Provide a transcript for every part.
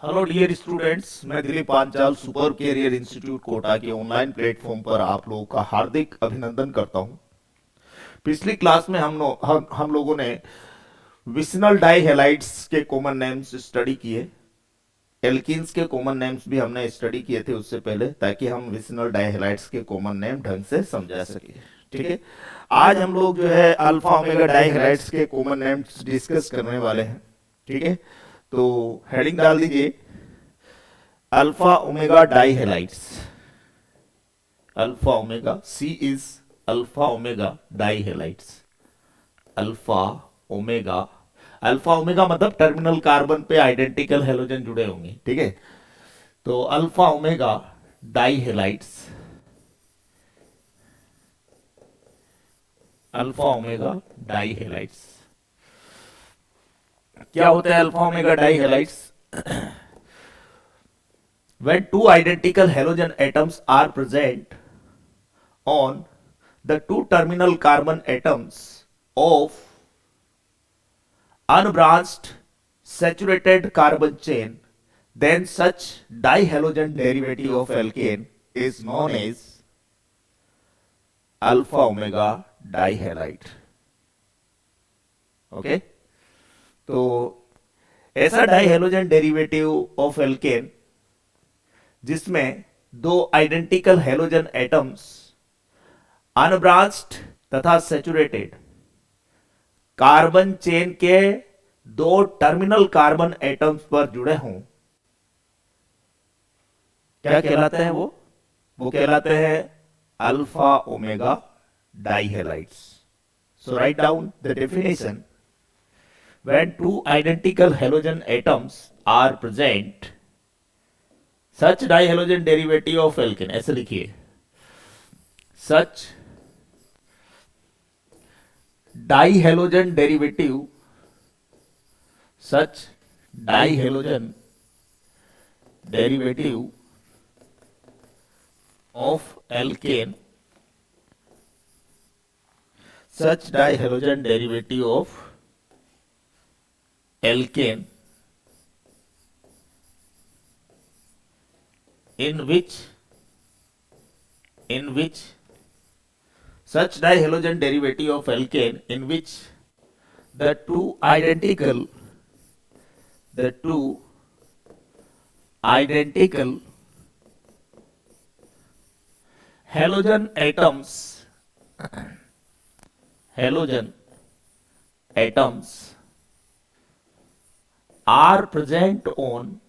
Hello dear students, मैं Dilip Panchal super career institute Kota के online platform पर आप लोगों का हार्दिक अभिनंदन करता हूं। पिछली क्लास में हम लोगों ने विसिनल डाई हैलाइड्स के कॉमन नेम्स स्टडी किए। एल्किन्स के कॉमन नेम्स भी हमने स्टडी किए थे उससे पहले, ताकि हम विसिनल डाई हैलाइड्स के कॉमन नेम ढंग से समझा सके। ठीक है, आज हम लोग जो है अल्फा ओमेगा डाई हैलाइड्स के कॉमन नेम्स डिस्कस करने वाले हैं। ठीक है, तो हेडिंग डाल दीजिए alpha omega di halides. Alpha omega C is alpha omega di halides. Alpha omega, alpha omega मतलब टर्मिनल कार्बन पे आइडेंटिकल हेलोजन जुड़े होंगे। ठीक है, तो alpha omega di halides, alpha omega di halides क्या होता है? Alpha omega di halides when two identical halogen atoms are present on the two terminal carbon atoms of unbranched saturated carbon chain, then such dihalogen derivative of alkane is known as alpha omega dihalide. Okay, तो ऐसा डाइहेलोजन derivative of alkene जिसमें दो identical halogen atoms unbranched तथा saturated carbon chain के दो terminal carbon atoms पर जुड़े हों, क्या कहलाते हैं? वो कहलाते हैं alpha omega dihalides. So write down the definition. When two identical halogen atoms are present, such dihalogen derivative of alkane, ऐसे लिखिए, such dihalogen derivative, such dihalogen derivative of alkane, such dihalogen derivative of alkane in which such dihalogen derivative of alkane in which the two identical halogen atoms are present on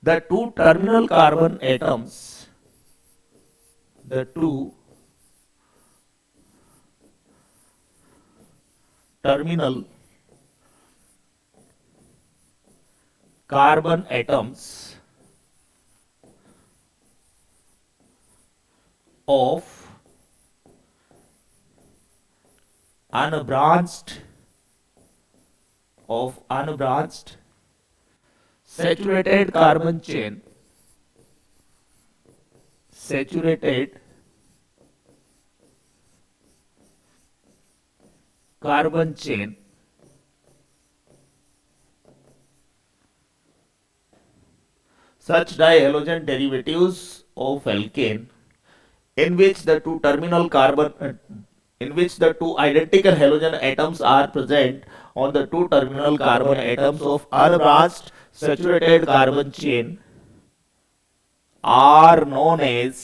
the two terminal carbon atoms, the two terminal carbon atoms of unbranched saturated carbon chain, saturated carbon chain such dihalogen derivatives of alkane in which the two terminal carbon in which the two identical halogen atoms are present on the two terminal carbon atoms of unbranched saturated carbon chain are known as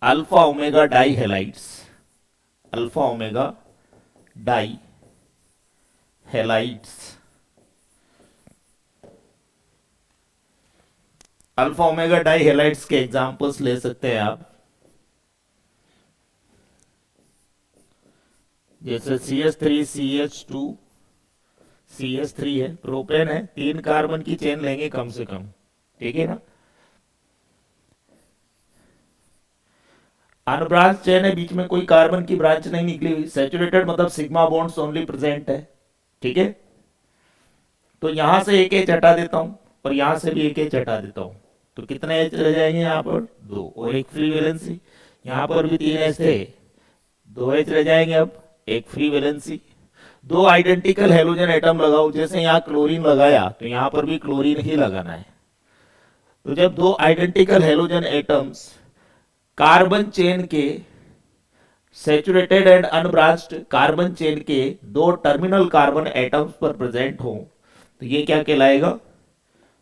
alpha omega dihalides. Alpha omega dihalides. Alpha omega di halides के examples ले सकते हैं आप, जैसे CH3 CH2 CH3 है, propane है, 3 carbon की chain लेंगे कम से कम। ठीक है ना, अनब्रांच चेन है, बीच में कोई कार्बन की ब्रांच नहीं निकली हुई, सैचुरेटेड मतलब सिग्मा बॉन्ड्स ओनली प्रेजेंट है। ठीक है, तो यहां से एक एच हटा देता हूं और यहां से भी एक एच हटा देता हूं। तो कितने एच रह जाएंगे यहाँ पर? 2 और एक फ्री वैलेंसी। यहाँ पर भी 3 एच थे, 2 एच रह जाएंगे, अब एक free valency. 2 identical halogen atom लगाओ, जैसे यहाँ क्लोरीन लगाया तो यहाँ पर भी क्लोरीन ही लगाना है। तो जब 2 identical halogen atoms carbon chain के saturated and unbranched carbon chain के 2 टर्मिनल कार्बन एटम्स पर प्रेजेंट हो तो ये क्या कहलाएगा?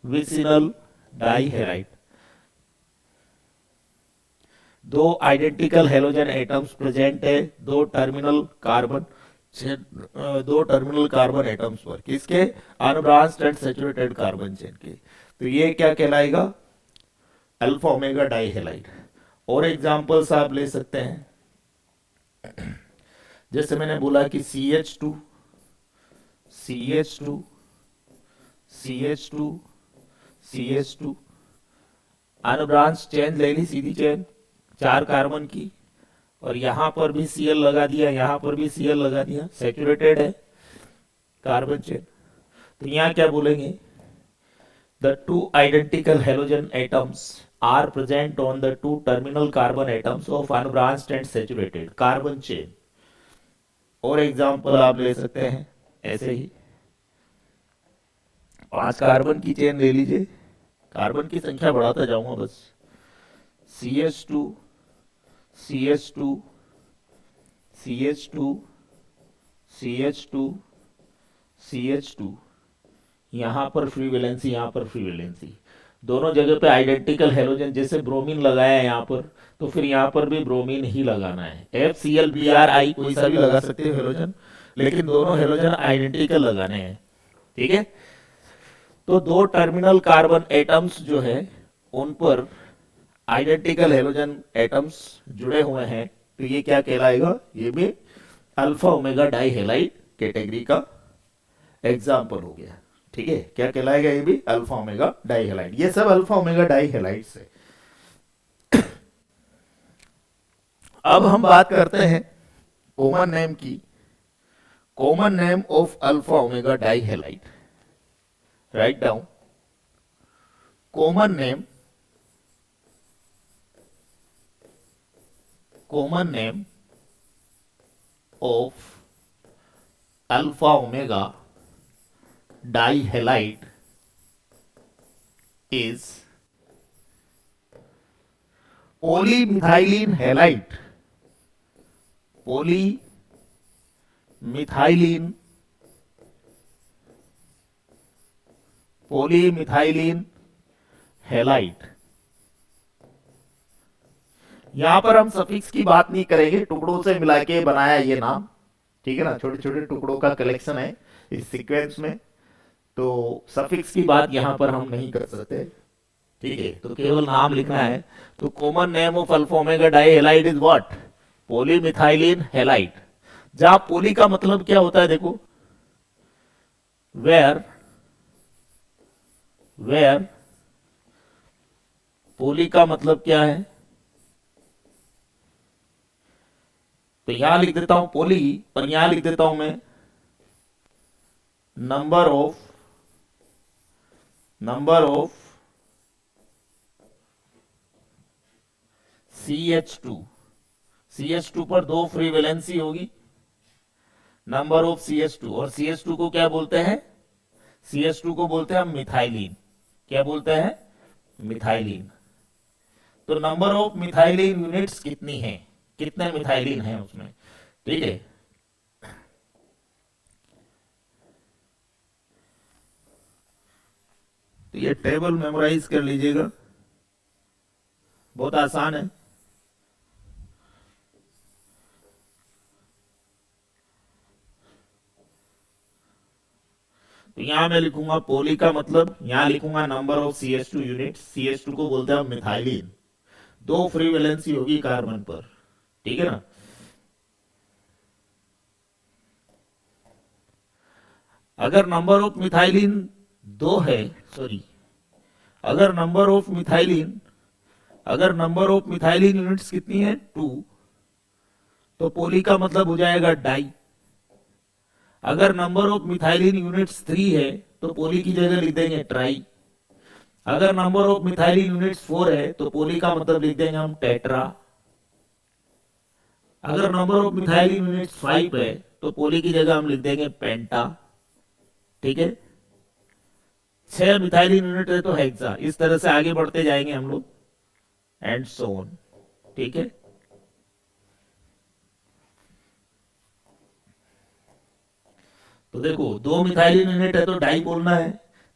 Vicinal dihalide. 2 identical halogen atoms present है 2 टर्मिनल कार्बन एटम्स पर, किसके? Unbranched and saturated carbon chain के। तो ये क्या कहलाएगा? Alpha omega dihalide. और एग्जांपल्स आप ले सकते हैं, जैसे मैंने बोला कि CH2 CH2 CH2 CH2 unbranch chain ले ली, सीधी चेन 4 कार्बन की, और यहां पर भी Cl लगा दिया, यहां पर भी Cl लगा दिया, सैचुरेटेड है कार्बन चेन। तो यहां क्या बोलेंगे? The 2 identical halogen atoms are present on the 2 terminal carbon atoms of unbranched and saturated carbon chain। और एग्जांपल आप ले सकते हैं ऐसे ही, 5 कार्बन की चेन ले लीजिए, कार्बन की संख्या बढ़ाता जाऊंगा बस। CH2 CH2 CH2 CH2 CH2, यहां पर फ्री वैलेंसी, यहां पर फ्री वैलेंसी, दोनों जगह पे आइडेंटिकल हेलोजन। जैसे ब्रोमीन लगाया है यहां पर, तो फिर यहां पर भी ब्रोमीन ही लगाना है। FCl, Bri कोई सा भी लगा सकते हो हेलोजन, लेकिन दोनों हेलोजन आइडेंटिकल लगाने हैं, ठीक है। तो 2 टर्मिनल कार्बन एटम्स जो है उन पर आइडेंटिकल हेलोजन एटम्स जुड़े हुए हैं, तो ये क्या कहलाएगा? ये भी अल्फा ओमेगा डाइहेलाइड कैटेगरी का एग्जाम्पल हो गया, ठीक है। क्या कहलाएगा? ये भी अल्फा ओमेगा डाइहेलाइड। ये सब अल्फा ओमेगा डाइहेलाइड से। अब हम बात करते हैं कॉमन नेम की। Common name of alpha omega dihalide, write down. Common name of alpha omega dihalide is polymethylene halide। polymethylene halide। यहां पर हम सफिक्स की बात नहीं करेंगे, टुकड़ों से मिला के बनाया ये नाम, ठीक है ना। छोटे छोटे टुकड़ों का कलेक्शन है इस सीक्वेंस में, तो सफिक्स की बात यहां पर हम नहीं कर सकते, ठीक है। तो केवल नाम लिखना है। तो common name of alpha omega dihalide is what? Polymethylene halide. जहां पोली का मतलब क्या होता है देखो, वेयर पोली का मतलब क्या है? तो यहां लिख देता हूं पोली, पर यहां लिख देता हूं मैं नंबर ऑफ CH2 पर 2 फ्री वैलेंसी होगी, नंबर ऑफ CH2। और CH2 को क्या बोलते हैं? CH2 को बोलते हैं मिथाइलिन। क्या बोलते हैं? मिथाइलिन। तो नंबर ऑफ मिथाइलिन यूनिट्स कितनी है, कितने मिथाइलिन है उसमें, ठीक है। तो ये टेबल मेमोराइज कर लीजिएगा, बहुत आसान है। तो यहां मैं लिखूंगा पोली का मतलब, यहां लिखूंगा number of CH2 unit. CH2 को बोलते हैं मिथाइलिन, 2 फ्री वैलेंसी होगी कार्बन पर, ठीक है ना। अगर नंबर ऑफ मिथाइलिन 2 है, सॉरी, अगर नंबर ऑफ मिथाइलिन यूनिट्स कितनी है? 2, तो पोली का मतलब हो जाएगा डाई। अगर नंबर ऑफ मिथाइलिन यूनिट्स 3 है तो पोली की जगह लिख देंगे ट्राई। अगर नंबर ऑफ मिथाइलिन यूनिट्स 4 है तो पोली का मतलब लिख देंगे हम टेट्रा। अगर नंबर ऑफ मिथाइलिन यूनिट्स 5 है तो पोली की जगह हम लिख देंगे पेंटा। ठीक है, 6 मिथाइलिन यूनिट है तो हेक्सा। इस तरह से आगे बढ़ते जाएंगे हम लोग, एंड सो ऑन। ठीक है, तो देखो 2 मिथाइलिन यूनिट है तो डाई बोलना है,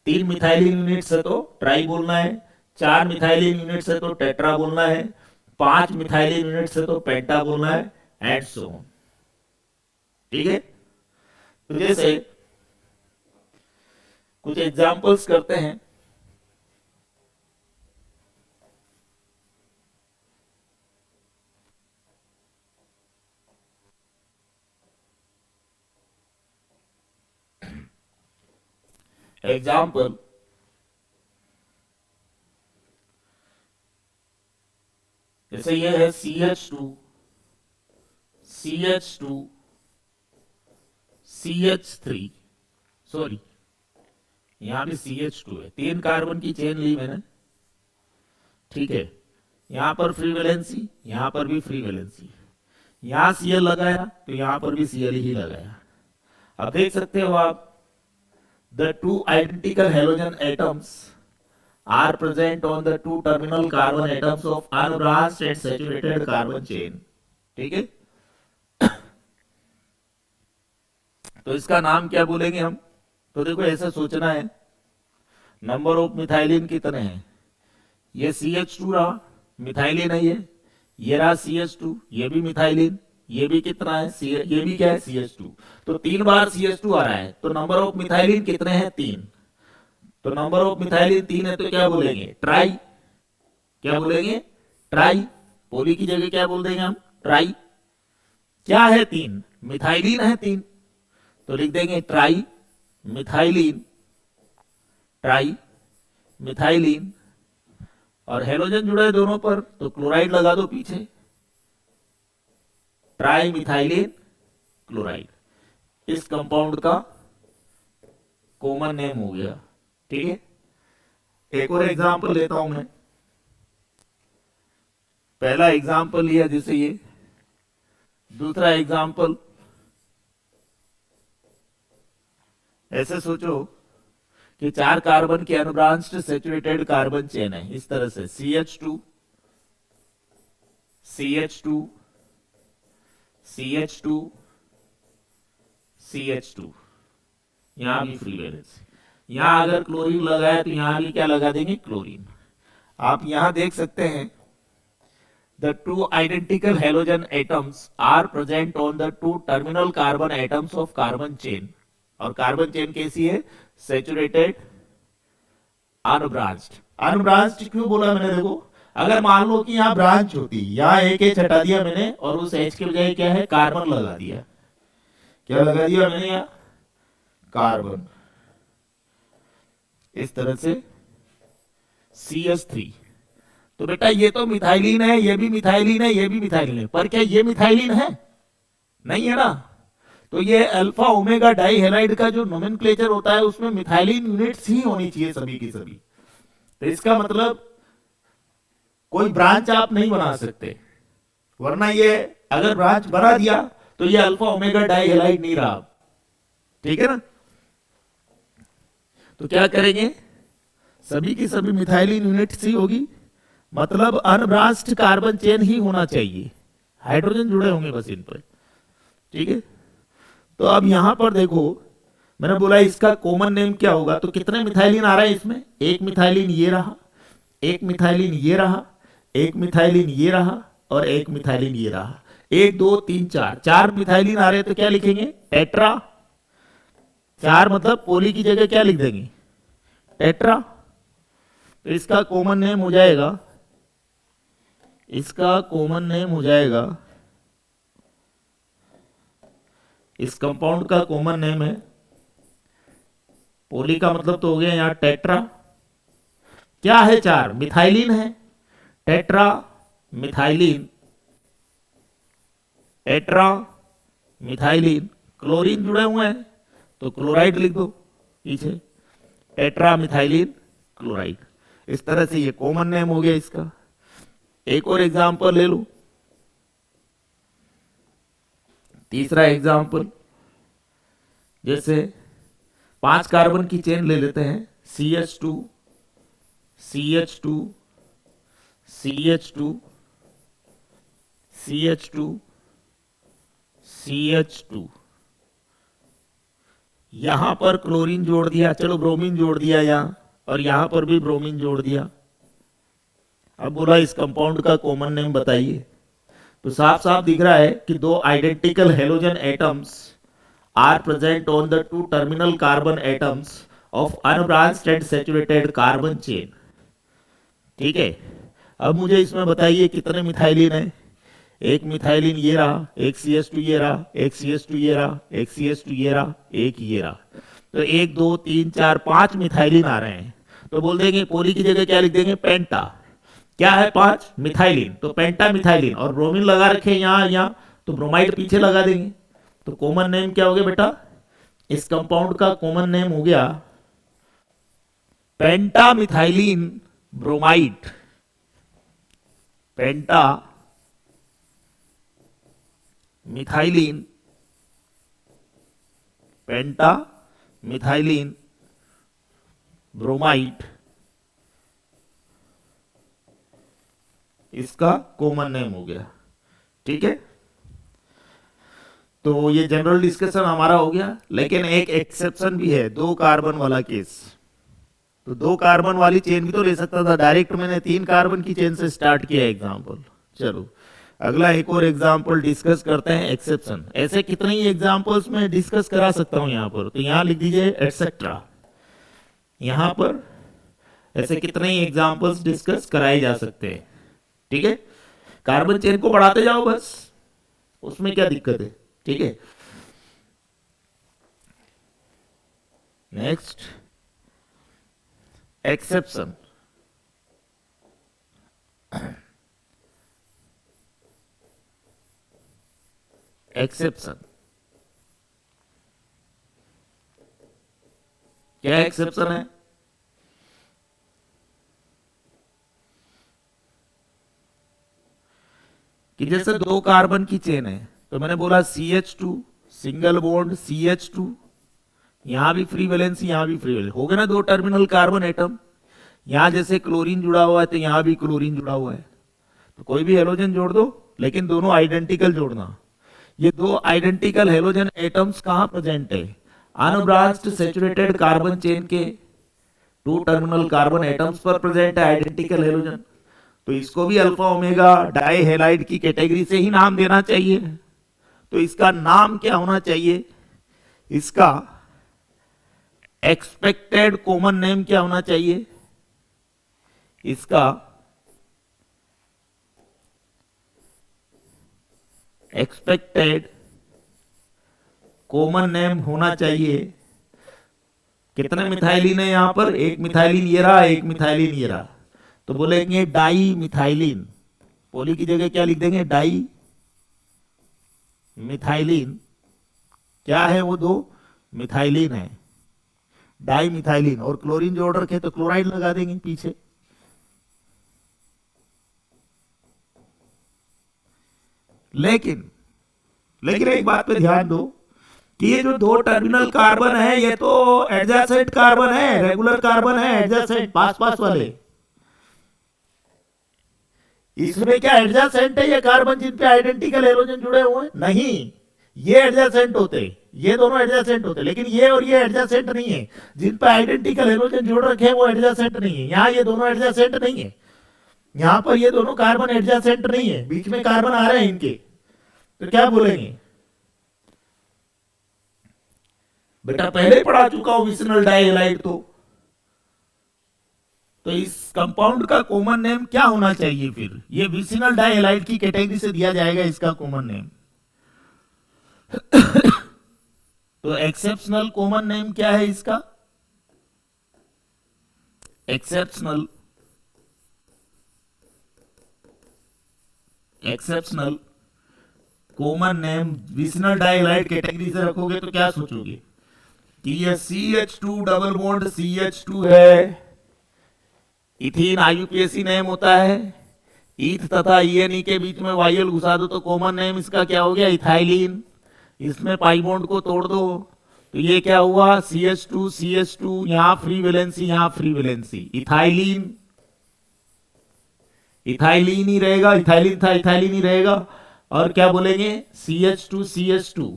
3 मिथाइलिन यूनिट्स है तो ट्राई बोलना है, 4 मिथाइलिन यूनिट्स है तो टेट्रा बोलना है, 5 मिथाइलिन यूनिट्स है तो पेंटा बोलना है, एंड सो ऑन। ठीक है, तो जैसे कुछ एग्जांपल्स करते हैं। एग्जाम्पल, जैसे ये है CH2, CH2, CH3, सॉरी यहां भी CH2 है, 3 कार्बन की चेन ली मैंने। ठीक है, यहां पर फ्री वैलेंसी, यहां पर भी फ्री वैलेंसी, यहां Cl लगाया तो यहां पर भी Cl ही लगाया। अब देख सकते हो आप, the two identical halogen atoms are present on the two terminal carbon atoms of unbranched and saturated carbon chain। ठीक है, तो इसका नाम क्या बोलेंगे हम? तो देखो ऐसा सोचना है, नंबर ऑफ मिथाइलिन कितने हैं? ये CH2 रहा, मिथाइलिन है ये रहा CH2, ये भी मिथाइलिन, ये भी कितना है ये भी क्या है CH2। तो 3 बार CH2 आ रहा है, तो नंबर ऑफ मिथाइलिन कितने हैं? 3। तो नंबर ऑफ मिथाइलिन 3 है तो क्या बोलेंगे? ट्राई। क्या बोलेंगे? ट्राई। पोली की जगह क्या बोल देंगे हम? ट्राई। क्या है? 3 मिथाइलिन है 3, तो लिख देंगे ट्राई मिथाइलिन, ट्राई मिथाइलिन। और हेलोजन जुड़ा है दोनों पर तो क्लोराइड लगा दो पीछे, ट्राई मिथाइलिन क्लोराइड। इस कंपाउंड का कॉमन नेम हो गया। ठीक है, एक और एग्जांपल लेता हूं मैं। पहला एग्जांपल लिया जैसे ये, दूसरा एग्जांपल ऐसे सोचो कि 4 कार्बन की अनब्रांच्ड सैचुरेटेड कार्बन चेन है, इस तरह से CH2, CH2, CH2, CH2, यहां भी फ्री वैलेंसी। यहां अगर क्लोरीन लगाया तो यहां भी क्या लगा देंगे? क्लोरीन। आप यहां देख सकते हैं, the two identical halogen atoms are present on the two terminal carbon atoms of carbon chain। और कार्बन चेन कैसी है? Saturated unbranched. अनब्रांच्ड क्यों बोला मैंने? देखो अगर मान लो कि यहाँ ब्रांच होती, यहाँ एक H हटा दिया मैंने और उस H के बजाय क्या है? कार्बन लगा दिया। क्या लगा दिया मैंने? यहाँ कार्बन। इस तरह से CH3। तो बेटा ये तो मिथाइलिन है, ये भी मिथाइलिन है, ये भी मिथाइलिन है, पर क्या ये मिथाइलिन है? नहीं है ना। तो ये अल्फा ओमेगा डाई हेलाइड का जो नोमेनक्लेचर होता है उसमें मिथाइलिन यूनिट्स ही होनी चाहिए सभी की सभी। तो इसका मतलब कोई ब्रांच आप नहीं बना सकते, वरना ये अगर ब्रांच बना दिया तो ये अल्फा ओमेगा डाई हेलाइड नहीं रहा। ठीक है ना। तो क्या करेंगे? सभी की सभी मिथाइलिन यूनिट्स ही होगी, मतलब अनब्रांच्ड कार्बन चेन ही होना चाहिए, हाइड्रोजन जुड़े होंगे बस इन पर। ठीक है, तो अब यहां पर देखो मैंने बोला इसका कॉमन नेम क्या होगा, तो कितने मिथाइलिन आ रहा है इसमें? एक मिथाइलिन ये रहा, एक मिथाइलिन ये रहा, एक मिथाइलिन ये रहा, और एक मिथाइलिन ये रहा। 1 2 3 4, 4 मिथाइलिन आ रहे हैं तो क्या लिखेंगे? टेट्रा। 4 मतलब पोली की जगह क्या लिख देंगे? टेट्रा। तो इसका कॉमन नेम हो जाएगा, इसका कॉमन नेम हो जाएगा, इस कंपाउंड का कॉमन नेम है, पोली का मतलब तो हो गया यहां टेट्रा। क्या है? 4 मिथाइलिन है, tetra methylene, tetra methylene. Chlorine जुड़े हुए हैं तो क्लोराइड लिख दो पीछे, टेट्रा मिथाइलिन क्लोराइड। इस तरह से ये कॉमन नेम हो गया इसका। एक और एग्जांपल ले लो, तीसरा एग्जांपल, जैसे 5 कार्बन की चेन ले लेते हैं, CH2 CH2 CH2 CH2 CH2, यहां पर क्लोरीन जोड़ दिया, चलो ब्रोमीन जोड़ दिया यहां, और यहां पर भी ब्रोमीन जोड़ दिया। अब बोला इस कंपाउंड का कॉमन नेम बताइए। तो साफ साफ दिख रहा है कि दो identical halogen atoms are present on the 2 terminal carbon atoms of unbranched and saturated carbon chain. ठीक है, अब मुझे इसमें बताइए कितने मिथाइलिन है। एक मिथाइलिन ये रहा, एक CH2 ये रहा, एक CH2 ये रहा, एक CH2 ये रहा, एक ये रहा। तो 1 2 3 4 5 मिथाइलिन आ रहे हैं। तो बोल देंगे पोली की जगह क्या लिख देंगे, पेंटा। क्या है 5 मिथाइलिन, तो पेंटा मिथाइलिन, और ब्रोमीन लगा रखे यहाँ यहाँ, तो ब्रोमाइड पीछे लगा देंगे। तो कॉमन नेम क्या हो गया बेटा, इस कंपाउंड का कॉमन नेम हो गया पेंटा मिथाइलिन ब्रोमाइड। पेंटा मिथाइलिन, पेंटा मिथाइलिन ब्रोमाइड, इसका कॉमन नेम हो गया। ठीक है, तो ये जनरल डिस्कशन हमारा हो गया, लेकिन एक एक्सेप्शन भी है, 2 कार्बन वाला केस। तो 2 कार्बन वाली चेन भी तो ले सकता था, डायरेक्ट मैंने 3 कार्बन की चेन से स्टार्ट किया एग्जांपल। चलो अगला एक और एग्जांपल डिस्कस करते हैं, एक्सेप्शन। ऐसे कितने ही एग्जांपल्स में डिस्कस करा सकता हूं यहां पर, तो यहां लिख दीजिए एटसेट्रा। यहां पर ऐसे कितने ही एग्जांपल्स डिस्कस कराए जा सकते हैं। ठीक है, कार्बन चेन को बढ़ाते जाओ बस, उसमें क्या दिक्कत है। ठीक है, नेक्स्ट एक्सेप्शन। एक्सेप्शन क्या एक्सेप्शन है, कि जैसे 2 कार्बन की चेन है, तो मैंने बोला CH2 सिंगल बॉन्ड CH2, यहां भी फ्री वैलेंसी यहां भी फ्री वैलेंसी, हो गया ना 2 टर्मिनल कार्बन एटम। यहां जैसे क्लोरीन जुड़ा हुआ है तो यहां भी क्लोरीन जुड़ा हुआ है, तो कोई भी हेलोजन जोड़ दो, लेकिन दोनों आइडेंटिकल जोड़ना। ये 2 आइडेंटिकल हेलोजन एटम्स कहां प्रेजेंट है, अनब्रांच्ड सैचुरेटेड कार्बन चेन के 2 टर्मिनल कार्बन एटम्स पर प्रेजेंट है आइडेंटिकल हेलोजन। तो इसको भी अल्फा ओमेगा डाई हैलाइड की कैटेगरी से ही नाम देना चाहिए। तो इसका नाम क्या होना चाहिए, इसका एक्सपेक्टेड कॉमन नेम क्या होना चाहिए, इसका एक्सपेक्टेड कॉमन नेम होना चाहिए। कितने मिथाइलिन है यहां पर, एक मिथाइलिन ये रहा, एक मिथाइलिन ये रहा, तो बोलेंगे डाई मिथाइलिन। पोली की जगह क्या लिख देंगे, डाई मिथाइलिन। क्या है वो, 2 मिथाइलिन है, डाई मिथाइलिन, और क्लोरीन जोड़ रखे तो क्लोराइड लगा देंगे पीछे। लेकिन एक बात पे ध्यान दो कि ये जो 2 टर्मिनल कार्बन है, ये तो एडजेसेंट कार्बन है, रेगुलर कार्बन है, एडजेसेंट पास पास वाले। इसमें क्या एडजेसेंट है ये कार्बन जिन पे आइडेंटिकल हेलोजन जुड़े हुए हैं? नहीं, ये एडजेसेंट होते, ये दोनों एडजेसेंट होते, लेकिन ये और ये एडजेसेंट नहीं है। जिन पे आइडेंटिकल हेलोजन जुड़ रखे हैं वो एडजेसेंट नहीं है। यहां ये दोनों एडजेसेंट नहीं है, यहां पर ये दोनों कार्बन एडजेसेंट नहीं है, बीच में कार्बन आ रहे हैं इनके। तो क्या बोलेंगे, बेटा पहले पढ़ा चुका हूं विसिनल डाइहैलाइड। तो इस कंपाउंड का कॉमन नेम क्या होना चाहिए फिर, ये विसिनल डाइहैलाइड की कैटेगरी से दिया जाएगा इसका कॉमन नेम। तो एक्सेप्शनल कॉमन नेम क्या है इसका, exceptional common name vicinal dihalide category से रखोगे तो क्या सोचोगे कि ये CH2 डबल बॉन्ड CH2 है, इथीन आईयूपीएसी नेम होता है, ईथ तथा ईएनई के बीच में वाईएल घुसा दो तो कॉमन नेम इसका क्या हो गया, इथाइलिन। इसमें पाई बॉन्ड को तोड़ दो तो ये क्या हुआ, CH2, यहां फ्री वैलेंसी, यहां फ्री वैलेंसी, इथाइलिन। इथाइलिन ही रहेगा, इथाइलिन था इथाइलिन ही रहेगा। और क्या बोलेंगे, CH2,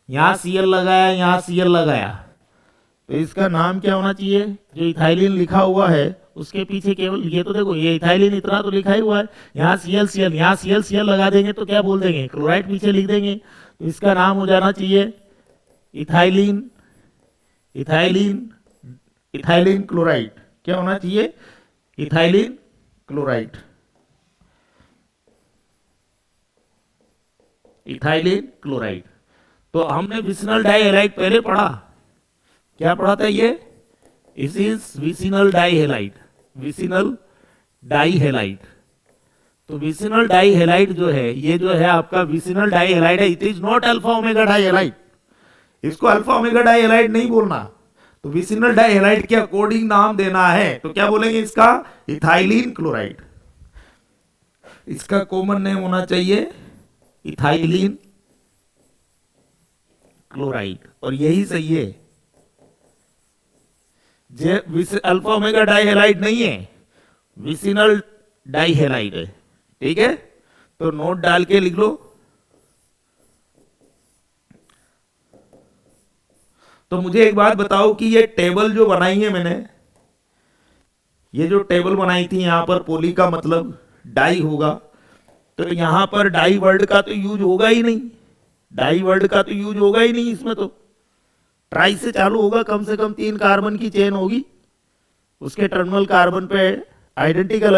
यहां Cl लगाया, यहां Cl लगाया, तो इसका नाम क्या होना चाहिए, जो इथाइलिन लिखा हुआ है उसके पीछे केवल ये तो देखो, ये इथाइलिन इतना तो लिखा ही हुआ है, यहाँ Cl, यहाँ Cl लगा देंगे तो क्या बोल देंगे, क्लोराइड पीछे लिख देंगे, तो इसका नाम हो जाना चाहिए इथाइलिन, इथाइलिन, इथाइलिन क्लोराइड। क्या होना चाहिए, इथाइलिन क्लोराइड, इथाइलिन क्लोराइड। तो हमने विसिनल डाइहैलाइड पहले पढ़ा, क्या पढ़ा था ये, इस इज विसिनल डाइहैलाइड, विसिनल डाइहैलाइड। तो विसिनल डाइहैलाइड जो है, ये जो है आपका विसिनल डाइहैलाइड है, it is not alpha omega dihalide, इसको अल्फा ओमेगा डाइहैलाइड नहीं बोलना। तो विसिनल डाइहैलाइड के अकॉर्डिंग नाम देना है तो क्या बोलेंगे इसका, इथाइलिन क्लोराइड। इसका कॉमन नेम होना चाहिए इथाइलिन क्लोराइड, और यही सही है। अल्फा ओमेगा डाइहैलाइड नहीं है, विसिनल डाइहैलाइड है, ठीक है। तो नोट डाल के लिख लो। तो मुझे एक बात बताओ कि ये टेबल जो बनाई है मैंने, ये जो टेबल बनाई थी, यहां पर पोली का मतलब डाई होगा, तो यहां पर डाई वर्ड का तो यूज होगा ही नहीं, डाई वर्ड का तो यूज होगा ही नहीं इसमें, तो ट्राई से चालू होगा, कम से कम 3 कार्बन की चेन होगी, उसके टर्मिनल कार्बन पे आइडेंटिकल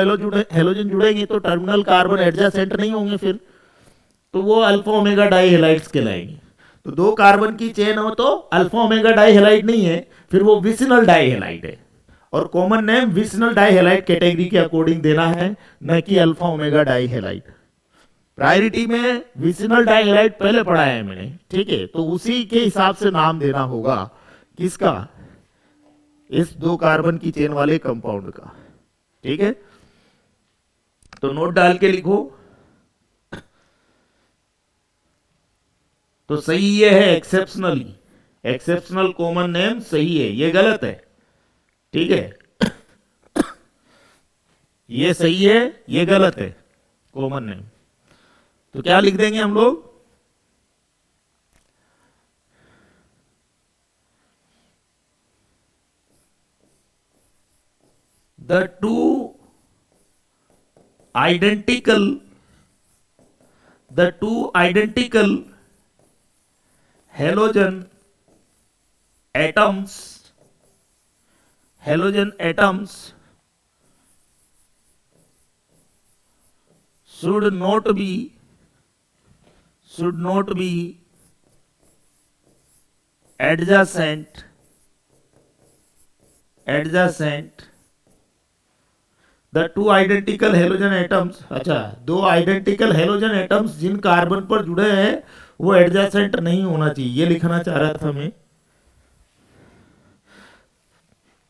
हेलोजन जुड़ेंगे तो टर्मिनल कार्बन एडजेसेंट नहीं होंगे, फिर तो वो अल्फा ओमेगा डाइहैलाइड्स कहलाएंगे। तो 2 कार्बन की चेन हो तो अल्फा ओमेगा डाइहैलाइड नहीं है, फिर वो विसिनल डाइहैलाइड है, और common name vicinal dihalide category के अकॉर्डिंग देना है, न कि अल्फा ओमेगा डाइहैलाइड। प्रायोरिटी में विसिनल डाइहैलाइड पहले पढ़ा है मैंने, ठीक है, तो उसी के हिसाब से नाम देना होगा किसका, इस 2 कार्बन की चेन वाले कंपाउंड का, ठीक है। तो नोट डाल के लिखो। तो सही ये है एक्सेप्शनली, एक्सेप्शनल कॉमन नेम सही है, ये गलत है, ठीक है। ये सही है, ये गलत है कॉमन नेम। तो क्या लिख देंगे हम लोग, the two identical, the two identical halogen atoms, halogen atoms should not be adjacent the two identical halogen atoms। अच्छा, 2 आइडेंटिकल हेलोजन एटम्स जिन कार्बन पर जुड़े हैं वो एडजेसेंट नहीं होना चाहिए, ये लिखना चाह रहा था मैं,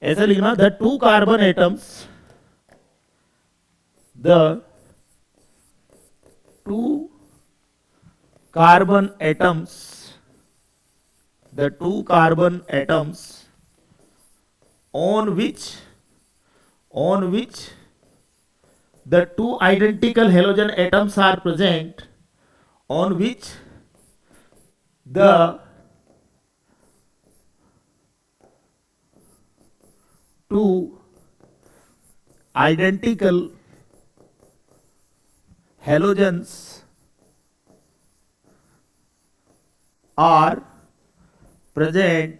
ऐसा लिखना, the 2 carbon atoms, the 2 carbon atoms, the 2 carbon atoms on which the 2 identical halogen atoms are present, on which the 2 identical halogens are present,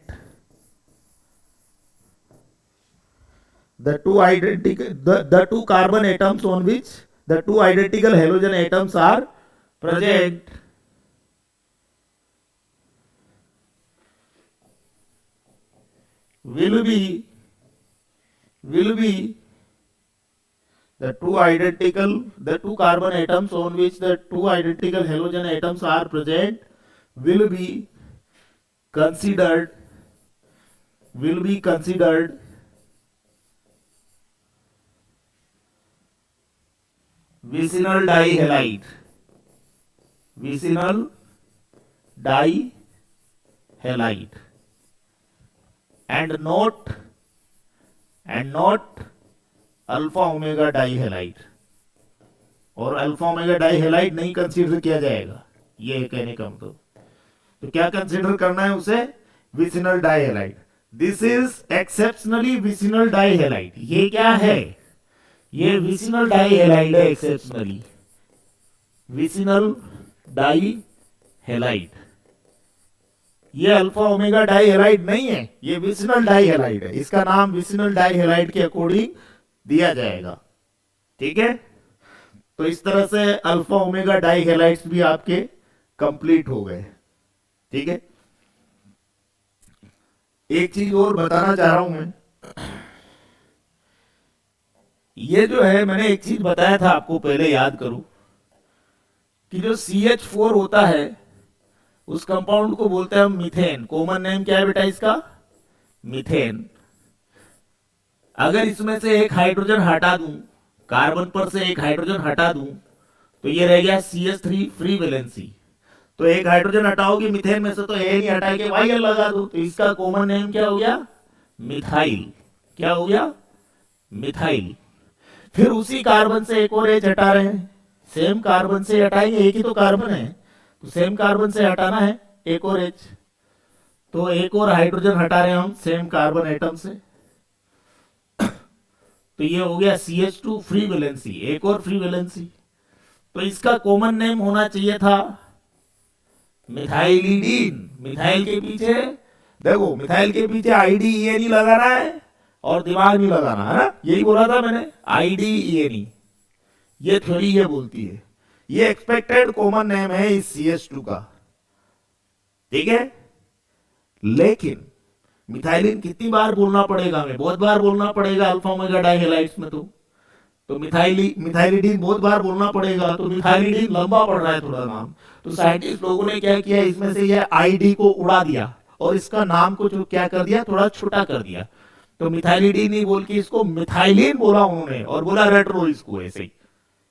the 2 carbon atoms on which the 2 identical halogen atoms are present will be the 2 carbon atoms on which the 2 identical halogen atoms are present will be considered vicinal die halide, vicinal die halide, and not alpha omega die halide. और alpha omega die halide नहीं consider किया जाएगा, ये है कहने का मतलब। तो क्या कंसीडर करना है उसे? Vicinal die halide. This is exceptionally vicinal die halide. ये क्या है? ये विसिनल डाई हेलाइड है, एक्सेप्शनली विसिनल डाई हेलाइड। ये अल्फा ओमेगा डाई हेलाइड नहीं है, ये विसिनल डाई हेलाइड है। इसका नाम विसिनल डाई हेलाइड के अकॉर्डिंग दिया जाएगा। ठीक है, तो इस तरह से अल्फा ओमेगा डाई हेलाइड्स भी आपके कंप्लीट हो गए। ठीक है, एक चीज और बताना चाह रहा हूं मैं। ये जो है, मैंने एक चीज बताया था आपको पहले, याद करो कि जो CH4 होता है उस कंपाउंड को बोलते हैं हम मीथेन। कॉमन नेम क्या है बेटा इसका? मीथेन। अगर इसमें से एक हाइड्रोजन हटा दूं, कार्बन पर से एक हाइड्रोजन हटा दूं, तो ये रह गया CH3 फ्री वैलेंसी। तो एक हाइड्रोजन हटाओगे मीथेन में से तो ए नहीं हटा के वाई लगा दो, तो इसका कॉमन नेम क्या हो गया? मिथाइल। क्या हो गया? मिथाइल। फिर उसी कार्बन से एक और एच हटा रहे हैं, सेम कार्बन से हटाएंगे, एक ही तो कार्बन है, तो सेम कार्बन से हटाना है एक और एच, तो एक और हाइड्रोजन हटा रहे हैं हम सेम कार्बन एटम से। तो ये हो गया CH2 फ्री वैलेंसी, एक और फ्री वैलेंसी। तो इसका कॉमन नेम होना चाहिए था मिथाइलिडीन। मिथाइल के पीछे देखो, मिथाइल के पीछे IDENE नहीं लगाना है और दिमाग नहीं लगाना है ना, यही बोला था मैंने, IDENE। ये थ्योरी ये बोलती है, ये एक्सपेक्टेड कॉमन नेम है इस CH2 का। ठीक है, लेकिन मिथाइलिन कितनी बार बोलना पड़ेगा हमें? बहुत बार बोलना पड़ेगा अल्फा ओमेगा डाई हेलाइड्स में। तो मिथाइलिडीन बहुत बार बोलना पड़ेगा, तो मिथाइलिडीन लंबा पड़ रहा है थोड़ा नाम। तो साइंटिस्ट लोगों ने क्या किया, इसमें से ये ID को उड़ा दिया और इसका नाम को जो क्या कर दिया, थोड़ा छोटा कर दिया। तो मिथाइलिडीन नहीं बोल के इसको मिथाइलिन बोला उन्होंने, और बोला रट लो इसको ऐसे ही।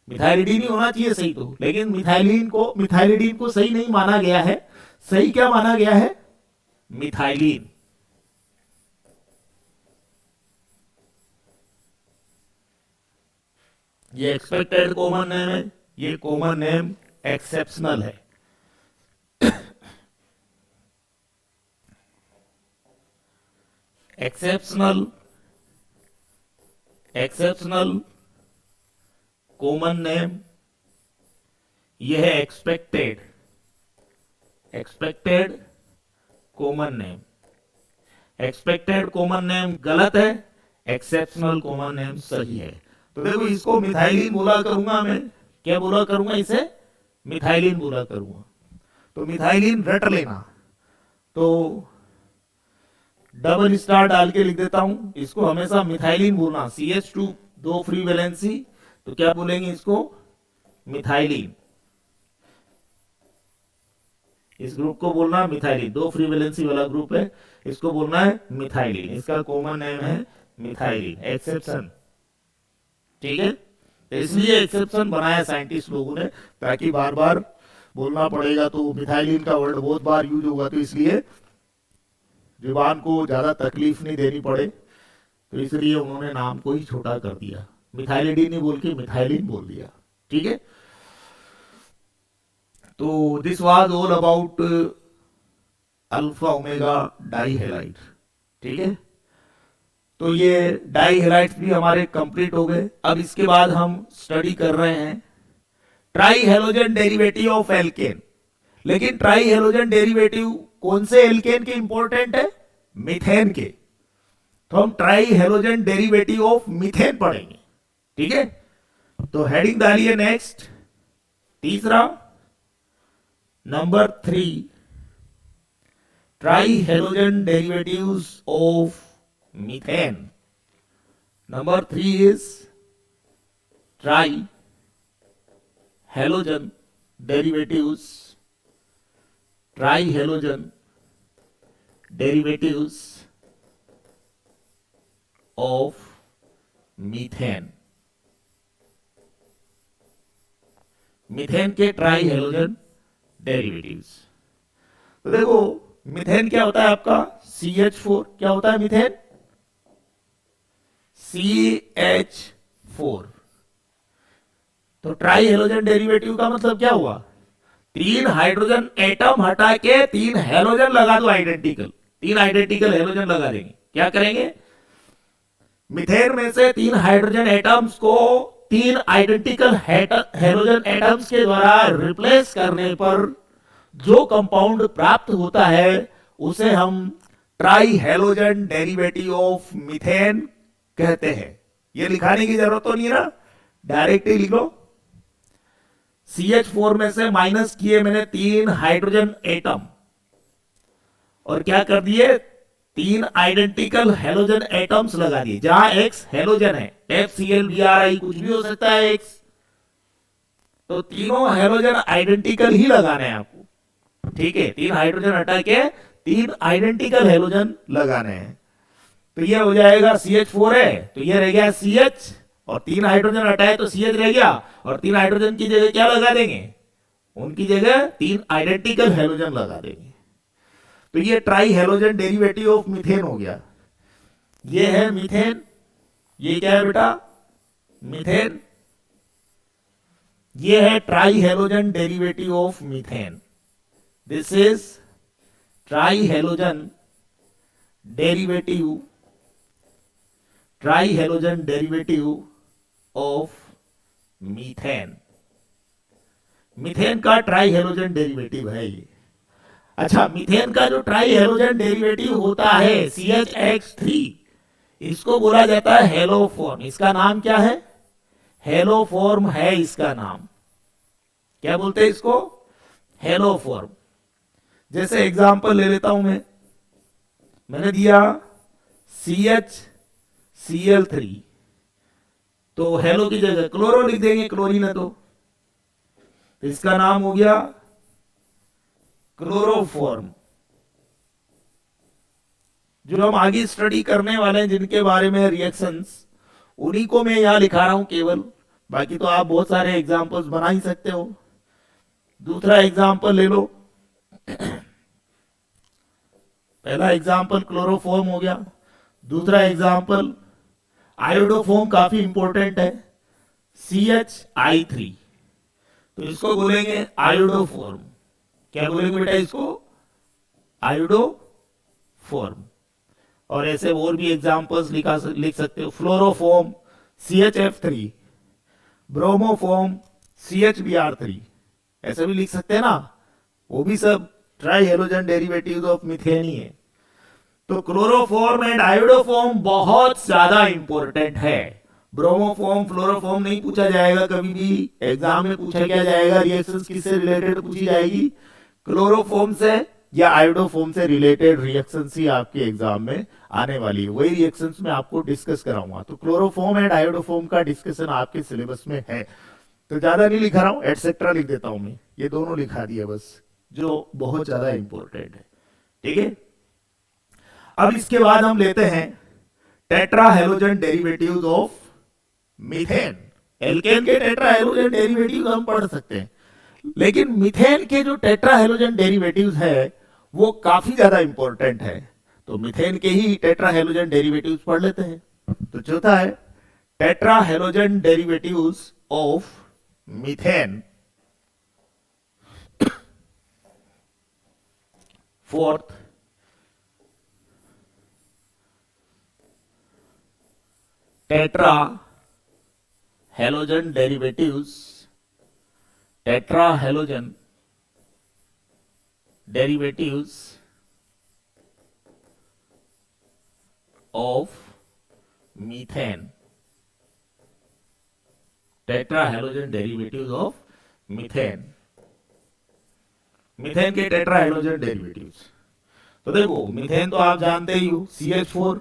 मिथाइलिडीन ही होना चाहिए सही तो, लेकिन मिथाइलिडीन को सही नहीं माना गया है। सही क्या माना गया है? मिथाइलिन। ये एक्सपेक्टेड कॉमन नेम है, ये कॉमन नेम एक्सेप्शनल है। एक्सेप्शनल कॉमन नेम, यह है expected common name. Expected common name गलत है, एक्सेप्शनल कॉमन नेम सही है। तो देखो, इसको मिथाइलिन बोला करूंगा मैं, क्या बोला करूंगा इसे? मिथाइलिन बोला करूंगा। तो मिथाइलिन रट लेना, तो डबल स्टार डाल के लिख देता हूं, इसको हमेशा मिथाइलिन बोलना। CH2 दो फ्री वैलेंसी, तो क्या बोलेंगे इसको? मिथाइलिन। इस ग्रुप को बोलना मिथाइलिन, दो फ्री वैलेंसी वाला ग्रुप है, इसको बोलना है मिथाइलिन। इसका कॉमन नेम है मिथाइलिन। एक्सेप्शन। ठीक है, तो इसलिए एक्सेप्शन बनाया साइंटिस्ट लोगों ने, ताकि बार बार बोलना पड़ेगा तो मिथाइलिन का वर्ड बहुत बार यूज होगा, तो इसलिए जुबान को ज्यादा तकलीफ नहीं देनी पड़े, तो इसलिए उन्होंने नाम को ही छोटा कर दिया, मिथाइलिडीन नहीं बोल के मिथाइलिन बोल दिया। ठीक है, तो this was all about alpha omega die halide. ठीक है, तो ये डाई हेलाइड्स भी हमारे कंप्लीट हो गए। अब इसके बाद हम स्टडी कर रहे हैं try halogen derivative of alkene. लेकिन ट्राई हेलोजन डेरिवेटिव कौन से एल्केन के इंपॉर्टेंट है? मीथेन के। तो हम try halogen derivative of methane पढ़ेंगे। ठीक है, तो हेडिंग डालिए नेक्स्ट, तीसरा, number 3, try halogen derivatives of methane. Number 3 is try halogen derivatives, try halogen derivatives of methane। Methane के ट्राई हेलोजन डेरिवेटिव्स। तो देखो मीथेन क्या होता है आपका CH4, क्या होता है मीथेन CH4। तो ट्राई हेलोजन डेरिवेटिव का मतलब क्या हुआ, तीन हाइड्रोजन एटम हटा के तीन हेलोजन लगा दो आइडेंटिकल, तीन आइडेंटिकल हेलोजन लगा देंगे। क्या करेंगे, मीथेन में से तीन हाइड्रोजन एटम्स को तीन आइडेंटिकल हेलोजन एटम्स के द्वारा रिप्लेस करने पर जो कंपाउंड प्राप्त होता है उसे हम try halogen derivative of methane कहते हैं। ये लिखाने की जरूरत तो नहीं है ना, डायरेक्ट ही लिख लो। CH4 में से माइनस किए मैंने तीन हाइड्रोजन एटम और क्या कर दिए, तीन आइडेंटिकल हेलोजन एटम्स लगा दिए। जहां X हेलोजन है, FCl Bri कुछ भी हो सकता है X, तो तीनों हेलोजन आइडेंटिकल ही लगाने हैं आपको। ठीक है, तीन हाइड्रोजन हटा के तीन आइडेंटिकल हेलोजन लगाने हैं। तो ये हो जाएगा CH4 है तो ये रह गया CH, और तीन हाइड्रोजन हटाए तो CH रह गया, और तीन हाइड्रोजन की जगह क्या लगा देंगे, उनकी जगह तीन आइडेंटिकल हेलोजन लगा देंगे। तो ये try halogen derivative of methane हो गया। ये है मीथेन, ये क्या है बेटा मीथेन, ये है try halogen derivative of methane. This is try halogen derivative, try halogen derivative of methane. Methane का ट्राई हेलोजन डेरिवेटिव है ये। अच्छा, मीथेन का जो ट्राई हेलोजन डेरिवेटिव होता है CHX3, इसको बोला जाता है हेलोफॉर्म। इसका नाम क्या है, हेलोफॉर्म है इसका नाम। क्या बोलते हैं इसको, हेलोफॉर्म। जैसे एग्जांपल ले लेता हूं मैंने दिया CHCl3, तो हेलो की जगह क्लोरो लिख देंगे, क्लोरीन है तो इसका नाम हो गया क्लोरोफॉर्म। जो हम आगे स्टडी करने वाले हैं जिनके बारे में रिएक्शंस, उन्हीं को मैं यहां लिखा रहा हूं केवल, बाकी तो आप बहुत सारे एग्जांपल्स बना ही सकते हो। दूसरा एग्जांपल ले लो, पहला एग्जांपल क्लोरोफॉर्म हो गया, दूसरा एग्जांपल आयोडोफॉर्म, काफी इंपॉर्टेंट है CHI3, तो इसको बोलेंगे आयोडोफॉर्म। क्या बोलेंगे बेटा इसको, आयोडोफॉर्म। और ऐसे और भी एग्जांपल्स लिख सकते हो, फ्लोरोफॉर्म CHF3, ब्रोमोफॉर्म CHBr3, ऐसे भी लिख सकते हैं ना, वो भी सब tri halogen derivatives of methane ही है। तो क्लोरोफॉर्म एंड आयोडोफॉर्म बहुत ज्यादा इंपॉर्टेंट है। ब्रोमोफॉर्म फ्लोरोफॉर्म नहीं पूछा जाएगा कभी भी, एग्जाम में पूछा क्या जाएगा, रिएक्शंस किससे रिलेटेड पूछी जाएगी, क्लोरोफॉर्म से या आयोडोफॉर्म से रिलेटेड रिएक्शंस ही आपके एग्जाम में आने वाली है। वही रिएक्शंस में आपको डिस्कस कराऊंगा। तो क्लोरोफॉर्म एंड आयोडोफॉर्म का डिस्कशन आपके सिलेबस में है, तो ज्यादा नहीं लिखा रहा हूं, एटसेट्रा लिख देता हूं मैं, ये दोनों लिखा दिया बस, जो बहुत ज्यादा इंपॉर्टेंट है। ठीक है, अब इसके बाद हम लेते हैं tetra halogen derivatives of methane. Alkane के टेट्रा हेलोजन डेरिवेटिव्स हम पढ़ सकते हैं, लेकिन मीथेन के जो टेट्रा हेलोजन डेरिवेटिव्स है वो काफी ज्यादा इंपॉर्टेंट है। तो मीथेन के ही टेट्रा हेलोजन डेरिवेटिव्स पढ़ लेते हैं। तो चौथा है tetra halogen derivatives of methane. Fourth, tetra halogen derivatives, tetra halogen derivatives of methane, tetra halogen derivatives of methane. Methane के टेट्रा हेलोजन डेरिवेटिव्स, तो देखो मीथेन तो आप जानते ही हो CH4,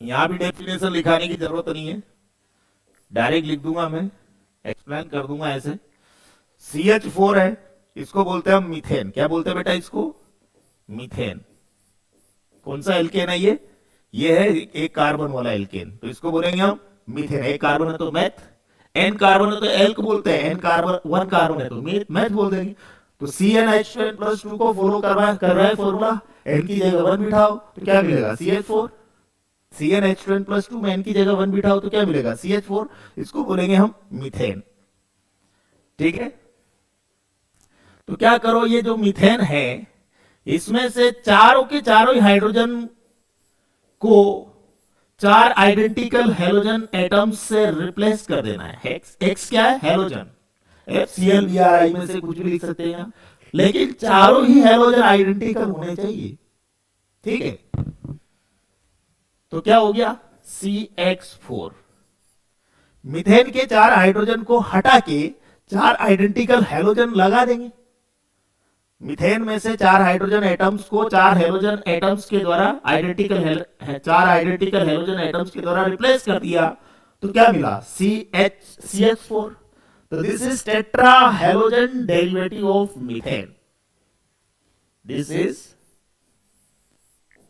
यहां भी डेफिनेशन लिखाने की जरूरत नहीं है, डायरेक्ट लिख दूंगा मैं, एक्सप्लेन कर दूंगा ऐसे। CH4 है, इसको बोलते हैं हम मीथेन। क्या बोलते हैं बेटा इसको, मीथेन। कौन सा एल्केन है ये है एक कार्बन वाला एल्केन, तो इसको बोलेंगे हम मीथेन। एक कार्बन है तो मेथ, एन कार्बन है तो एल को बोलते हैं, एन कार्बन 1 कार्बन है तो मैथ बोल देंगे। तो CnH2n+2 को फॉलो कर रहा है फॉर्मूला, एन की जगह 1 बिठाओ तो क्या मिलेगा CH4। CnH2n+2 में एन की जगह 1 बिठाओ तो क्या मिलेगा CH4। इसको बोलेंगे हम मीथेन। ठीक है, तो क्या करो, ये जो मीथेन है इसमें से चारों के चारों ही हाइड्रोजन को 4 आइडेंटिकल हेलोजन एटम्स से रिप्लेस कर देना है। एक्स क्या है, हेलोजन, FCl में से कुछ भी लिख सकते हैं, लेकिन चारों ही हेलोजन आइडेंटिकल होने चाहिए। ठीक है, तो क्या हो गया CH4। मीथेन के 4 हाइड्रोजन को हटा के 4 आइडेंटिकल हेलोजन लगा देंगे। मीथेन में से 4 हाइड्रोजन एटम्स को 4 हेलोजन एटम्स के द्वारा 4 आइडेंटिकल हेलोजन एटम्स के द्वारा रिप्लेस कर दिया तो क्या मिला CH4। तो this is tetra halogen derivative of methane. This is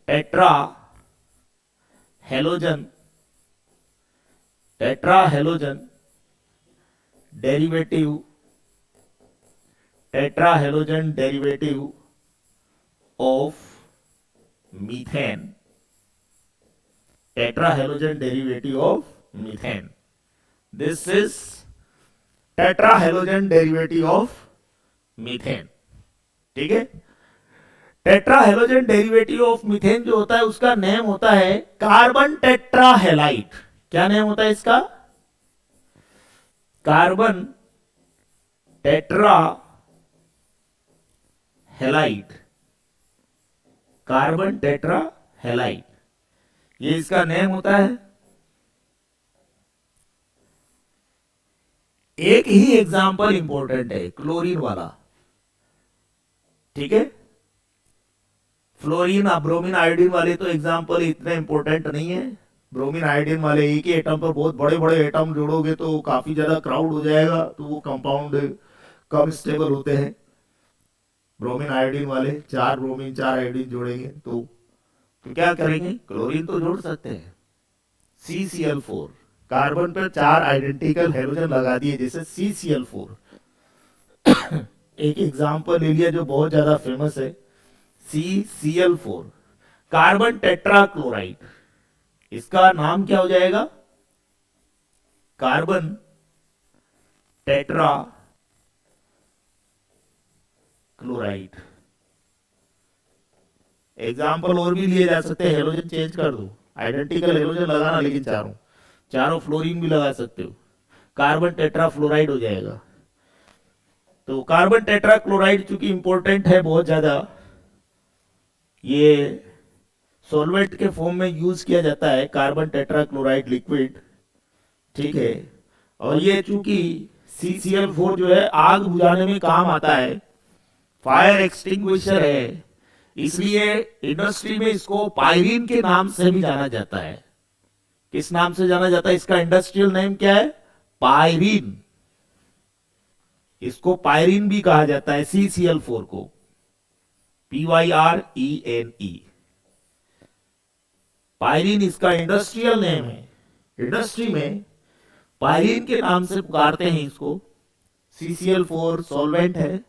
tetra halogen derivative tetrahalogen derivative of methane। tetrahalogen derivative of methane, this is tetrahalogen derivative of methane। ठीक है, टेट्राहेलोजन डेरिवेटिव ऑफ मीथेन जो होता है उसका नेम होता है carbon टेट्राहेलाइड। क्या name होता है इसका, carbon tetra halide, carbon tetra halide, ये इसका नेम होता है। एक ही एग्जाम्पल इंपॉर्टेंट है, क्लोरीन वाला। ठीक है, फ्लोरीन ब्रोमीन आयोडीन वाले तो एग्जाम्पल इतने इंपॉर्टेंट नहीं है। ब्रोमीन आयोडीन वाले एक ही एटम पर बहुत बड़े बड़े एटम जोड़ोगे तो काफी ज्यादा क्राउड हो जाएगा, तो वो कंपाउंड कम स्टेबल होते हैं। ब्रोमीन आयोडीन वाले 4 ब्रोमीन 4 आयोडीन जोड़ेंगे तो क्या करेंगे, क्लोरीन तो जोड़ सकते हैं। CCl4, कार्बन पर 4 आइडेंटिकल हेलोजन लगा दिए जैसे CCl4। एक एग्जांपल ले लिया जो बहुत ज्यादा फेमस है, CCl4 कार्बन टेट्राक्लोराइड। इसका नाम क्या हो जाएगा, कार्बन टेट्रा क्लोराइड। एग्जाम्पल और भी लिए जा सकते हैं, हेलोजन चेंज कर दो, आइडेंटिकल हेलोजन लगाना लेकिन चारों फ्लोरीन भी लगा सकते हो, कार्बन टेट्रा फ्लोराइड हो जाएगा। तो कार्बन टेट्रा क्लोराइड चूंकि इंपॉर्टेंट है बहुत ज्यादा, ये सॉल्वेंट के फॉर्म में यूज किया जाता है, कार्बन टेट्रा क्लोराइड लिक्विड। ठीक है, और ये चूंकि CCl4 जो है आग बुझाने में काम आता है, फायर एक्सटिंग्विशर है, इसलिए इंडस्ट्री में इसको पायरीन के नाम से भी जाना जाता है। किस नाम से जाना जाता है, इसका इंडस्ट्रियल नेम क्या है, पायरीन। इसको पायरीन भी कहा जाता है, CCl4 को PYRENE, पायरीन इसका इंडस्ट्रियल नेम है। इंडस्ट्री में पायरीन के नाम से पुकारते हैं इसको। CCl4 सॉल्वेंट है,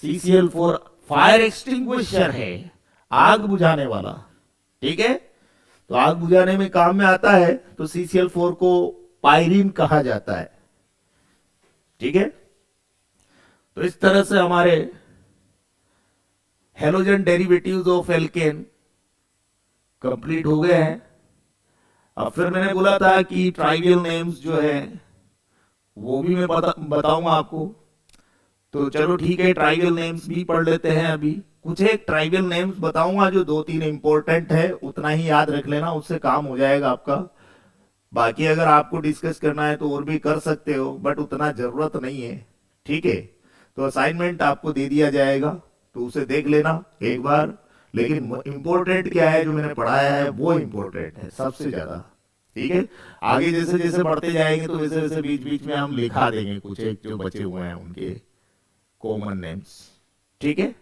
CCl4 फायर एक्सटिंग्विशर है, आग बुझाने वाला। ठीक है, तो आग बुझाने में काम में आता है, तो CCl4 को पायरीन कहा जाता है। ठीक है, तो इस तरह से हमारे halogen derivatives of alkene complete हो गए हैं। अब फिर मैंने बोला था कि ट्राइवियल नेम्स जो है वो भी मैं बताऊंगा आपको, तो चलो ठीक है, ट्राइवियल नेम्स भी पढ़ लेते हैं। अभी कुछ एक ट्राइवियल नेम्स बताऊंगा जो 2-3 इंपॉर्टेंट है, उतना ही याद रख लेना, उससे काम हो जाएगा आपका। बाकी अगर आपको डिस्कस करना है तो और भी कर सकते हो, बट उतना जरूरत नहीं है। ठीक है, तो असाइनमेंट आपको दे दिया जाएगा, तो उसे देख लेना एक बार। लेकिन इंपॉर्टेंट क्या है जो मैंने पढ़ाया है वो इंपॉर्टेंट है सबसे ज्यादा। ठीक है, आगे जैसे जैसे बढ़ते जाएंगे तो वैसे वैसे बीच बीच में हम लिखा देंगे कुछ एक जो बचे हुए हैं उनके कॉमन नेम्स। ठीक है,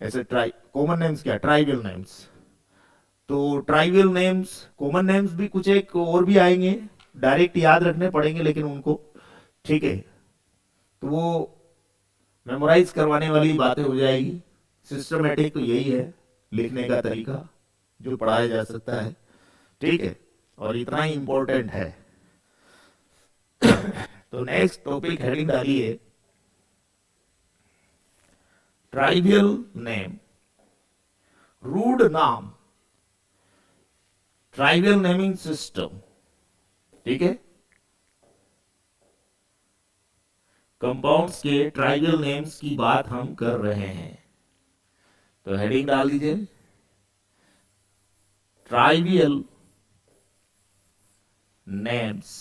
ऐसे कॉमन नेम्स क्या, ट्राइवियल नेम्स। तो ट्राइवियल नेम्स, कॉमन नेम्स भी कुछ एक और भी आएंगे, डायरेक्ट याद रखने पड़ेंगे, लेकिन उनको ठीक है, तो वो मेमोराइज करवाने वाली बातें हो जाएगी। सिस्टमेटिक तो यही है लिखने का तरीका जो पढ़ाया जा सकता है, ठीक है, और इतना ही इंपॉर्टेंट है। तो नेक्स्ट टॉपिक हेडिंग डालिए, ट्राइवियल नेम, रूड नाम, ट्राइवियल नेमिंग सिस्टम, ठीक है, कंपाउंड्स के ट्राइवियल नेम्स की बात हम कर रहे हैं। तो हेडिंग डाल दीजिए, trivial names,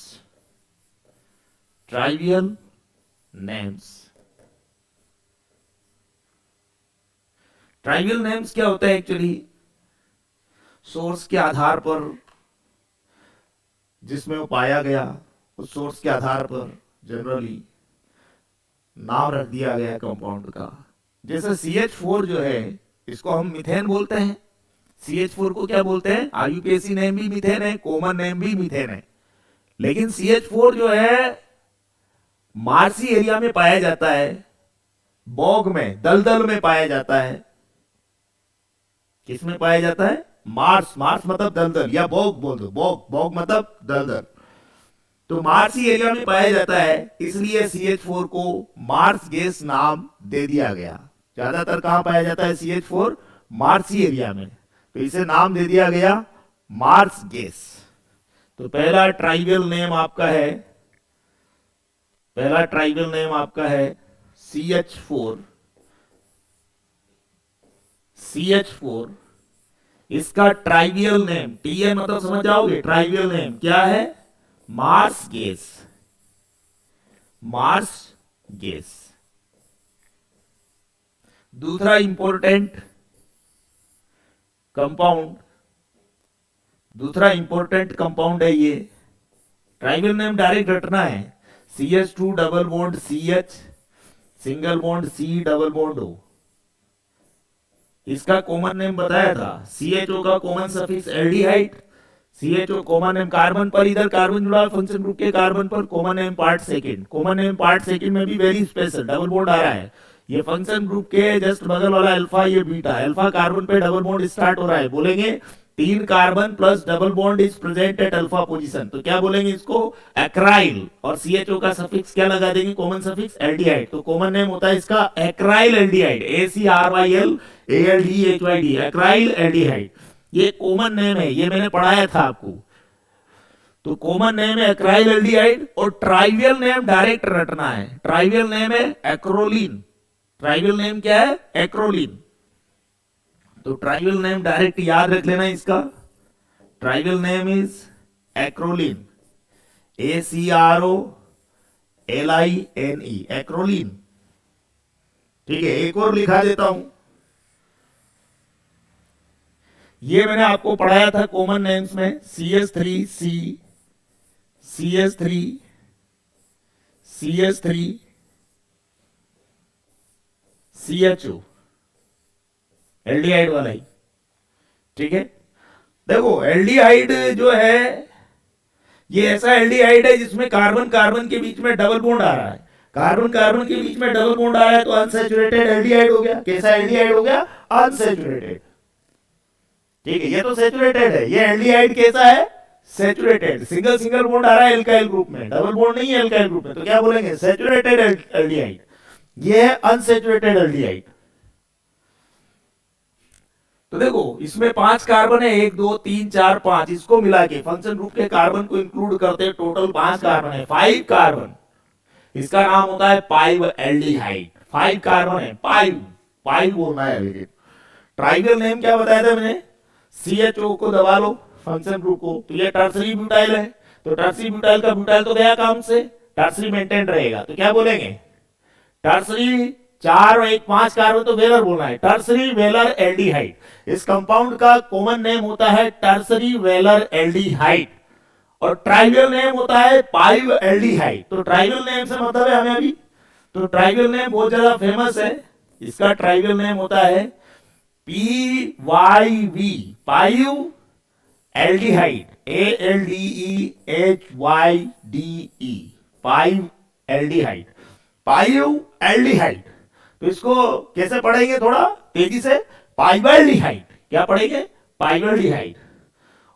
trivial names. Trivial names क्या होता है एक्चुअली? सोर्स के आधार पर, जिसमें वो पाया गया उस सोर्स के आधार पर जनरली नाम रख दिया गया कंपाउंड का। जैसे CH4 जो है, इसको हम मीथेन बोलते हैं। CH4 को क्या बोलते हैं? IUPAC नेम भी मीथेन है, कॉमन नेम भी मीथेन है। लेकिन CH4 जो है मार्सी एरिया में पाया जाता है, बॉग में, दलदल में पाया जाता है। किसमें पाया जाता है? मार्स, मार्स मतलब दलदल, या बॉग बोल दो, बॉग, बॉग मतलब दलदल। तो मार्सी एरिया में पाया जाता है, इसलिए CH4 को मार्स गैस नाम दे दिया गया। ज्यादातर कहां पाया जाता है CH4? मार्सी एरिया में, तो इसे नाम दे दिया गया मार्स गैस। तो पहला ट्राइवियल नेम आपका है, पहला ट्राइवियल नेम आपका है CH4। CH4, इसका ट्राइवियल नेम, TN मतलब समझ जाओगे, ट्राइवियल नेम क्या है? Marsh gas, marsh gas. दूसरा इंपॉर्टेंट कंपाउंड, दूसरा इंपॉर्टेंट कंपाउंड है ये, ट्राइवियल नेम डायरेक्ट रटना है, CH2 double bond CH, single bond C double bond O। इसका कॉमन नेम बताया था, CHO का common suffix aldehyde, CHO common name carbon पर, इधर कार्बन जुड़ा फंक्शन ग्रुप के कार्बन पर common name part second. Common name part second में भी वेरी स्पेशल डबल बॉन्ड आ रहा है। ये फंक्शन ग्रुप के जस्ट बगल वाला अल्फा, ये बीटा, अल्फा कार्बन पे डबल बॉन्ड स्टार्ट हो रहा है, बोलेंगे 3 carbon plus double bond is present at alpha position, तो क्या बोलेंगे इसको? एक्राइल। और CHO का सफिक्स क्या लगा देंगे? Common suffix aldehyde. तो कॉमन नेम होता है इसका एक्राइल एल्डिहाइड, ACRYL ALDHYD, एक्राइल एल्डिहाइड। ये कॉमन नेम है, ये मैंने पढ़ाया था आपको। तो कॉमन नेम है एक्राइल एल्डिहाइड, और ट्राइवियल नेम डायरेक्ट रटना है। ट्राइवियल नेम है एक्रोलीन। ट्राइवियल नेम क्या है? एक्रोलीन। तो ट्राइवियल नेम डायरेक्ट याद रख लेना इसका, trivial name is acrolein, ACROLINE, acrolein. ठीक है, एक और लिखा देता हूं, ये मैंने आपको पढ़ाया था कॉमन नेम्स में, CH3C, CH3, CH3, CHO, aldehyde वाला ही। ठीक है, देखो एल्डिहाइड जो है ये ऐसा एल्डिहाइड है जिसमें कार्बन कार्बन के बीच में डबल बॉन्ड आ रहा है। कार्बन कार्बन के बीच में डबल बॉन्ड आ रहा है तो अनसैचुरेटेड एल्डिहाइड हो गया। कैसा एल्डिहाइड हो गया? अनसैचुरेटेड। ठीक है, ये तो सैचुरेटेड है, ये एल्डिहाइड कैसा है? सैचुरेटेड। सिंगल सिंगल बॉन्ड आ रहा है एल्काइल ग्रुप में, डबल बॉन्ड नहीं है एल्काइल ग्रुप में, तो क्या बोलेंगे? Saturated aldehyde. ये है अनसैचुरेटेड एल्डिहाइड। तो देखो इसमें 5 कार्बन है, 1 2 3 4 5, इसको मिला के फंक्शन ग्रुप के कार्बन को इंक्लूड करते हैं, टोटल 5 कार्बन है, 5 कार्बन। इसका नाम होता है पाइव एल्डिहाइड। 5 कार्बन है, पाइव, पाइव बोलना है। लेकिन ट्राइवियल नेम क्या बताया था मैंने? CHO को दबा लो फंक्शन ग्रुप को, तो ये टर्सरी ब्यूटाइल है, तो टर्सरी ब्यूटाइल का ब्यूटाइल तो गया काम से, टर्सरी मेंटेन रहेगा, तो क्या बोलेंगे? टर्सरी 4 और 1 5 कार्बन, तो वेलर बोलना है, टर्सरी वेलर एल्डिहाइड। इस कंपाउंड का कॉमन नेम होता है टर्सरी वेलर एल्डिहाइड, और ट्राइवियल नेम होता है पाइव एल्डिहाइड। तो ट्राइवियल नेम से मतलब है हमें अभी, तो ट्राइवियल नेम बहुत ज्यादा फेमस है, इसका ट्राइवियल नेम होता है PYV, five aldehyde, ALDEHYDE, five aldehyde, five aldehyde. तो इसको कैसे पढ़ेंगे थोड़ा तेजी से, पाइवल्डिहाइड। क्या पढ़ेंगे? पाइवल्डिहाइड।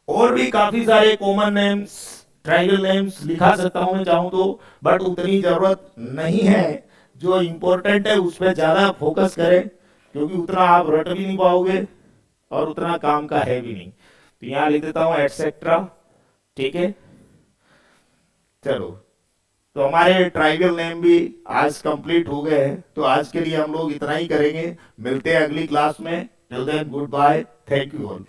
और भी काफी सारे कॉमन नेम्स, ट्राइंगल नेम्स लिखा सकता हूं मैं चाहूं तो, बट उतनी जरूरत नहीं है। जो इंपॉर्टेंट है उस पर ज्यादा फोकस करें, क्योंकि उतना आप रट भी नहीं पाओगे और उतना काम का है भी नहीं। तो यहां लिख देता हूं एटसेट्रा। ठीक है, चलो। तो हमारे ट्राइंगल नेम भी आज कंप्लीट हो गए हैं। तो आज के लिए हम लोग इतना ही करेंगे, मिलते हैं अगली क्लास में। Till then goodbye, thank you all.